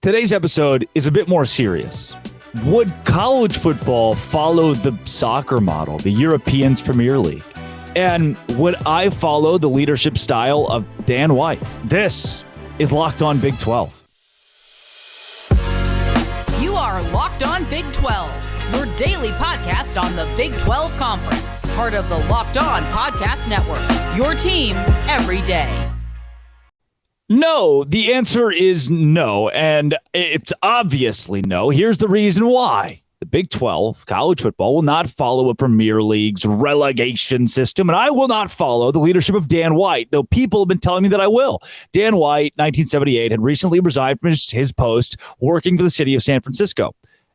Today's episode is a bit more serious. Would college football follow the soccer model, the Europeans Premier League? And would I follow the leadership style of Dan White? This is Locked On Big 12. You are Locked On Big 12, your daily podcast on the Big 12 Conference, part of the Locked On Podcast Network, your team every day. No, the answer is no, and it's obviously no. Here's the reason why. The Big 12, college football, will not follow a Premier League's relegation system, and I will not follow the leadership of Dan White, though people have been telling me that I will. Dan White, 1978, had recently resigned from his post working for the city of San Francisco.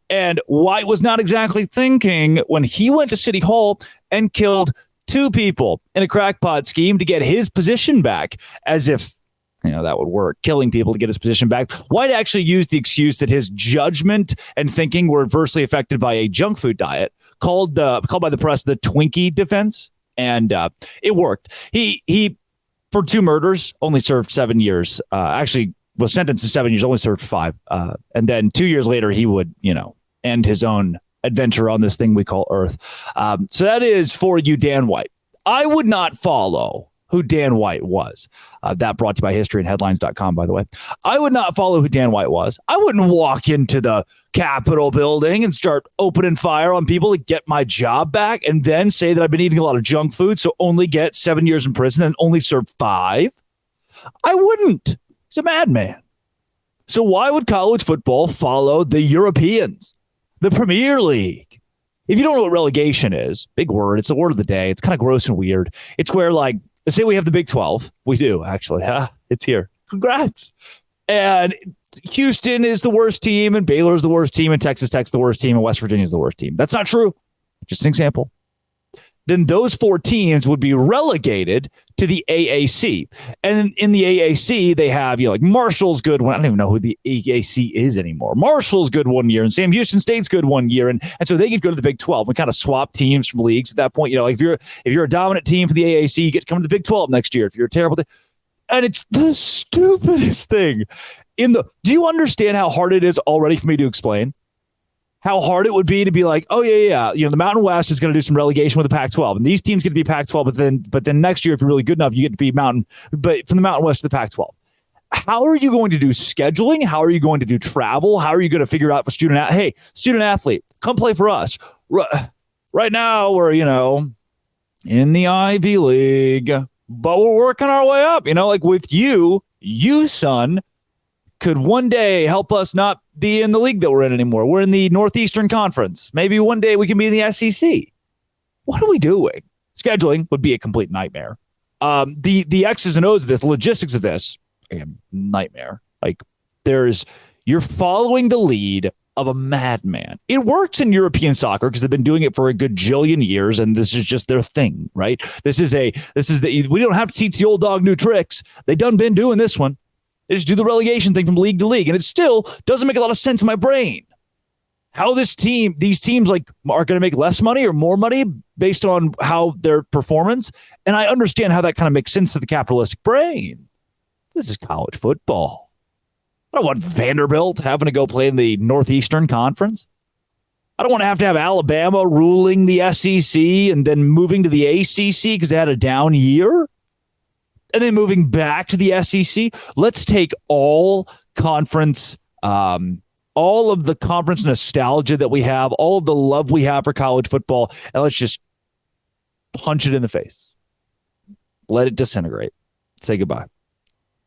And White was not exactly thinking when he went to City Hall and killed two people in a crackpot scheme to get his position back, as if that would work, killing people to get his position back. White actually used the excuse that his judgment and thinking were adversely affected by a junk food diet called by the press the Twinkie defense. And it worked. He, for two murders, only served 7 years. Actually was sentenced to 7 years, only served 5. And then 2 years later, he would, end his own adventure on this thing we call Earth. So that is for you, Dan White. I would not follow who Dan White was. That brought to you by historyandheadlines.com, by the way. I would not follow who Dan White was. I wouldn't walk into the Capitol building and start opening fire on people to get my job back and then say that I've been eating a lot of junk food, so only get 7 years in prison and only serve 5. I wouldn't. He's a madman. So why would college football follow the Europeans, the Premier League? If you don't know what relegation is, big word, it's the word of the day. It's kind of gross and weird. It's where, let's say we have the Big 12. We do, actually. It's here. Congrats. And Houston is the worst team, and Baylor is the worst team, and Texas Tech's the worst team, and West Virginia is the worst team. That's not true. Just an example. Then those 4 teams would be relegated to the AAC. And in the AAC, they have, Marshall's good one. I don't even know who the AAC is anymore. Marshall's good 1 year, and Sam Houston State's good 1 year. And so they could go to the Big 12. We kind of swap teams from leagues at that point. If you're a dominant team for the AAC, you get to come to the Big 12 next year. If you're a terrible team. And it's the stupidest thing. Do you understand how hard it is already for me to explain? How hard it would be to be like, oh, yeah. The Mountain West is going to do some relegation with the Pac-12. And these teams get to be Pac-12, but then next year, if you're really good enough, you get to be Mountain, but from the Mountain West to the Pac-12. How are you going to do scheduling? How are you going to do travel? How are you going to figure out for student athlete, come play for us. Right now, we're, in the Ivy League, but we're working our way up, with you, son, could one day help us not be in the league that we're in anymore. We're in the Northeastern Conference. Maybe one day we can be in the SEC. What are we doing? Scheduling would be a complete nightmare. The X's and O's of this, logistics of this, again, nightmare. You're following the lead of a madman. It works in European soccer because they've been doing it for a good jillion years, and this is just their thing, right? We don't have to teach the old dog new tricks. They done been doing this one. They just do the relegation thing from league to league, and it still doesn't make a lot of sense in my brain. How these teams are going to make less money or more money based on how their performance, and I understand how that kind of makes sense to the capitalistic brain. This is college football. I don't want Vanderbilt having to go play in the Northeastern Conference. I don't want to have Alabama ruling the SEC and then moving to the ACC because they had a down year. And then moving back to the SEC, let's take all of the conference nostalgia that we have, all of the love we have for college football, and let's just punch it in the face. Let it disintegrate. Say goodbye.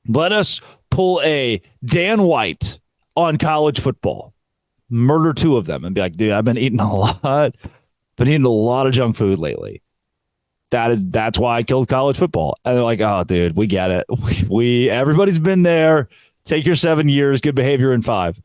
Let us pull a Dan White on college football, murder 2 of them, and be like, dude, I've been eating a lot of junk food lately. That's why I killed college football. And they're like, oh, dude, we get it. Everybody's been there. Take your 7 years, good behavior in 5.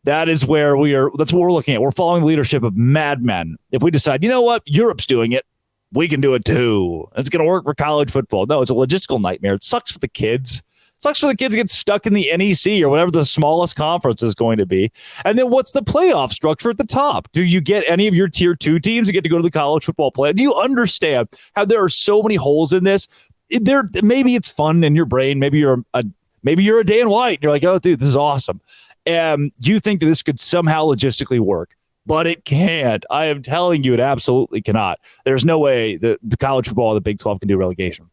That's what we're looking at. We're following the leadership of madmen. If we decide, you know what, Europe's doing it, we can do it too. It's going to work for college football. No, it's a logistical nightmare. It sucks for the kids. Sucks for the kids to get stuck in the NEC or whatever the smallest conference is going to be. And then what's the playoff structure at the top? Do you get any of your tier 2 teams to get to go to the college football playoff? Do you understand how there are so many holes in this? Maybe it's fun in your brain. Maybe you're a Dan White. And you're like, oh, dude, this is awesome. You think that this could somehow logistically work, but it can't. I am telling you, it absolutely cannot. There's no way that the college football of the Big 12 can do relegation.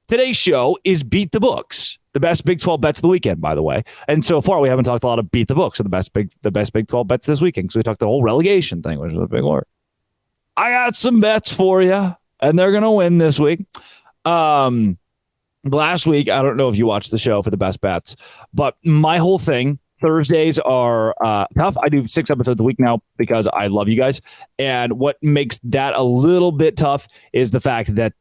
Today's show is Beat the Books, the best Big 12 bets of the weekend, by the way. And so far, we haven't talked a lot of Beat the Books, or the best Big 12 bets this weekend. So we talked the whole relegation thing, which is a big word. I got some bets for you, and they're going to win this week. Last week, I don't know if you watched the show for the best bets, but my whole thing, Thursdays are tough. I do 6 episodes a week now because I love you guys. And what makes that a little bit tough is the fact that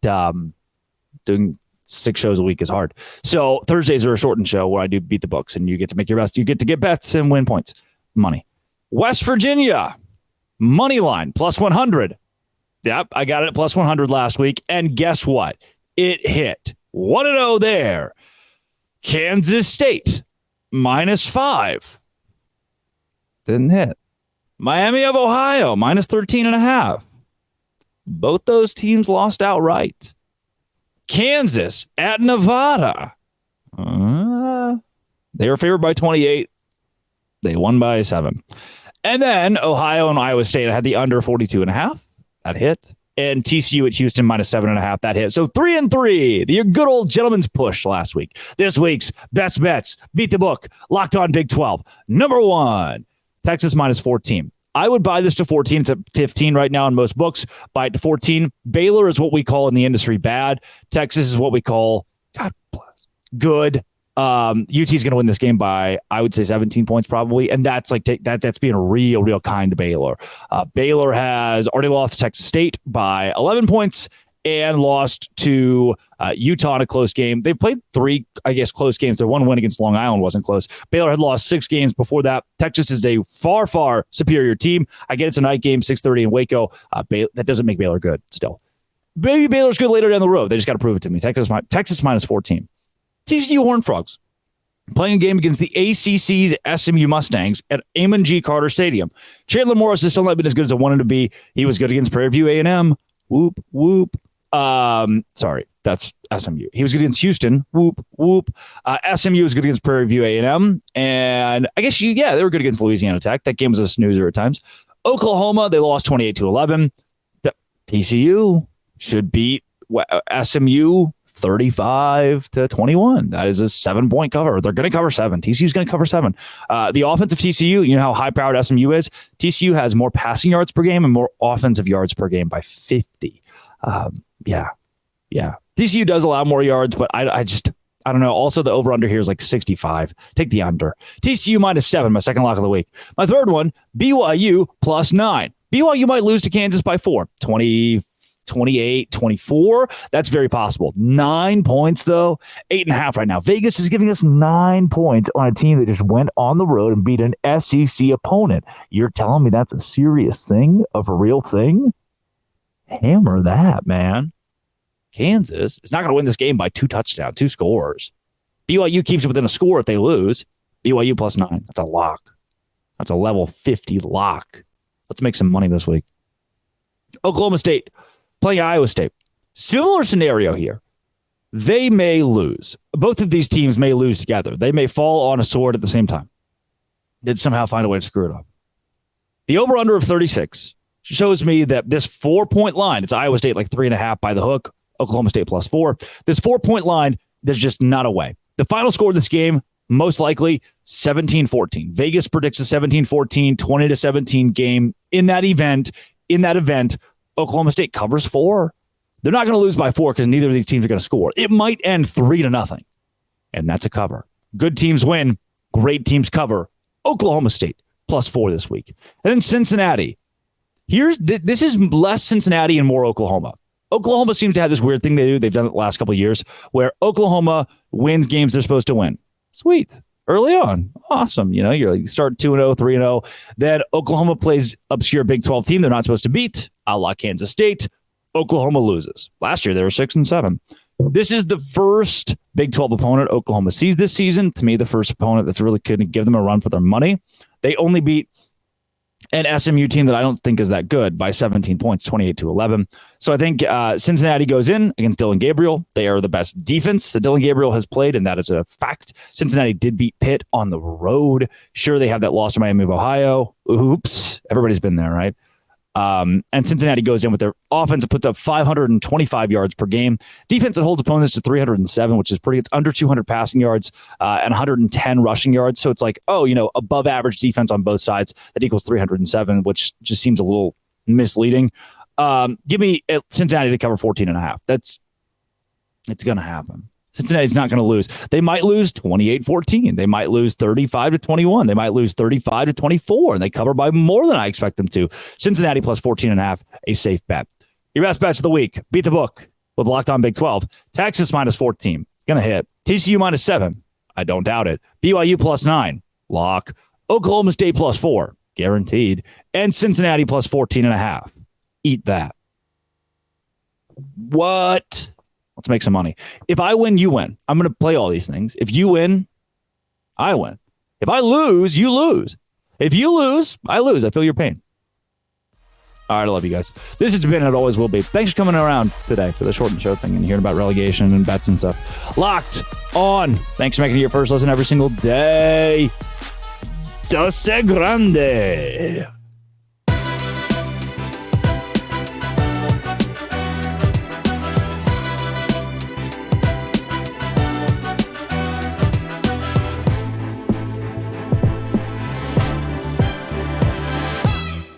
doing 6 shows a week is hard. So Thursdays are a shortened show where I do Beat the Books, and you get to make your best. You get to get bets and win points, money. West Virginia, money line, plus 100. Yep, I got it at plus 100 last week. And guess what? It hit 1-0 there. Kansas State, minus 5. Didn't hit. Miami of Ohio, minus 13.5. Both those teams lost outright. Kansas at Nevada. They were favored by 28. They won by 7. And then Ohio and Iowa State had the under 42.5. That hit. And TCU at Houston minus 7.5. That hit. So 3-3. The good old gentleman's push last week. This week's best bets. Beat the book. Locked on Big 12. Number 1, Texas minus 14. I would buy this to 14. It's at 15 right now in most books. Buy it to 14. Baylor is what we call in the industry bad. Texas is what we call, God bless, good. UT is going to win this game by, I would say, 17 points probably. And that's like that's being real kind to Baylor. Baylor has already lost to Texas State by 11 points and lost to Utah in a close game. They played 3, I guess, close games. Their one win against Long Island wasn't close. Baylor had lost 6 games before that. Texas is a far superior team. I get it's a night game, 6:30 in Waco. That doesn't make Baylor good still. Maybe Baylor's good later down the road. They just got to prove it to me. Texas minus 14. TCU Horned Frogs playing a game against the ACC's SMU Mustangs at Amon G. Carter Stadium. Chandler Morris has still not been as good as I wanted to be. He was good against Prairie View A&M. Whoop, whoop. Sorry, that's SMU. He was good against Houston. Whoop, whoop. SMU was good against Prairie View A&M. And I guess, they were good against Louisiana Tech. That game was a snoozer at times. Oklahoma, they lost 28-11. TCU should beat SMU 35-21. That is a 7-point cover. They're going to cover 7. TCU's going to cover 7. The offensive TCU, you know how high-powered SMU is? TCU has more passing yards per game and more offensive yards per game by 50. Yeah. TCU does allow more yards, but I don't know. Also, the over-under here is like 65. Take the under. TCU minus 7, my second lock of the week. My third one, BYU plus 9. BYU might lose to Kansas by 4. 28, 24. That's very possible. 9 points, though. 8.5 right now. Vegas is giving us 9 points on a team that just went on the road and beat an SEC opponent. You're telling me that's a serious thing, of a real thing? Hammer that, man. Kansas is not going to win this game by 2 touchdowns, 2 scores. BYU keeps it within a score if they lose. BYU plus 9. That's a lock. That's a level 50 lock. Let's make some money this week. Oklahoma State playing Iowa State. Similar scenario here. They may lose. Both of these teams may lose together. They may fall on a sword at the same time. They'd somehow find a way to screw it up. The over-under of 36 shows me that this 4-point line, it's Iowa State like 3.5 by the hook, Oklahoma State plus 4. This 4-point line, there's just not a way. The final score of this game, most likely 17-14. Vegas predicts a 17-14, 20-17 game. In that event, Oklahoma State covers 4. They're not going to lose by 4 because neither of these teams are going to score. It might end 3-0, and that's a cover. Good teams win. Great teams cover. Oklahoma State plus 4 this week. And then Cincinnati. This is less Cincinnati and more Oklahoma. Oklahoma seems to have this weird thing they do. They've done it the last couple of years where Oklahoma wins games they're supposed to win. Sweet. Early on. Awesome. You start 2-0, 3-0. Then Oklahoma plays obscure Big 12 team they're not supposed to beat, a la Kansas State. Oklahoma loses. Last year, they were 6-7. This is the first Big 12 opponent Oklahoma sees this season. To me, the first opponent that's really going to give them a run for their money. They only beat an SMU team that I don't think is that good by 17 points, 28-11. So I think Cincinnati goes in against Dylan Gabriel. They are the best defense that Dylan Gabriel has played, and that is a fact. Cincinnati did beat Pitt on the road. Sure, they have that loss to Miami of Ohio. Oops. Everybody's been there, right? And Cincinnati goes in with their offense that puts up 525 yards per game. Defense that holds opponents to 307, which is pretty. It's under 200 passing yards and 110 rushing yards. So it's like, above average defense on both sides. That equals 307, which just seems a little misleading. Give me Cincinnati to cover 14.5. It's going to happen. Cincinnati's not going to lose. They might lose 28-14. They might lose 35-21. They might lose 35-24, and they cover by more than I expect them to. Cincinnati plus 14.5, a safe bet. Your best bets of the week. Beat the book with Locked On Big 12. Texas minus 14. Going to hit. TCU minus 7. I don't doubt it. BYU plus 9. Lock. Oklahoma State plus 4. Guaranteed. And Cincinnati plus 14.5. Eat that. What? Let's make some money. If I win, you win. I'm going to play all these things. If you win, I win. If I lose, you lose. If you lose, I lose. I feel your pain. All right, I love you guys. This has been, and it always will be. Thanks for coming around today for the shortened show thing and hearing about relegation and bets and stuff. Locked On. Thanks for making it your first listen every single day. Dose Grande.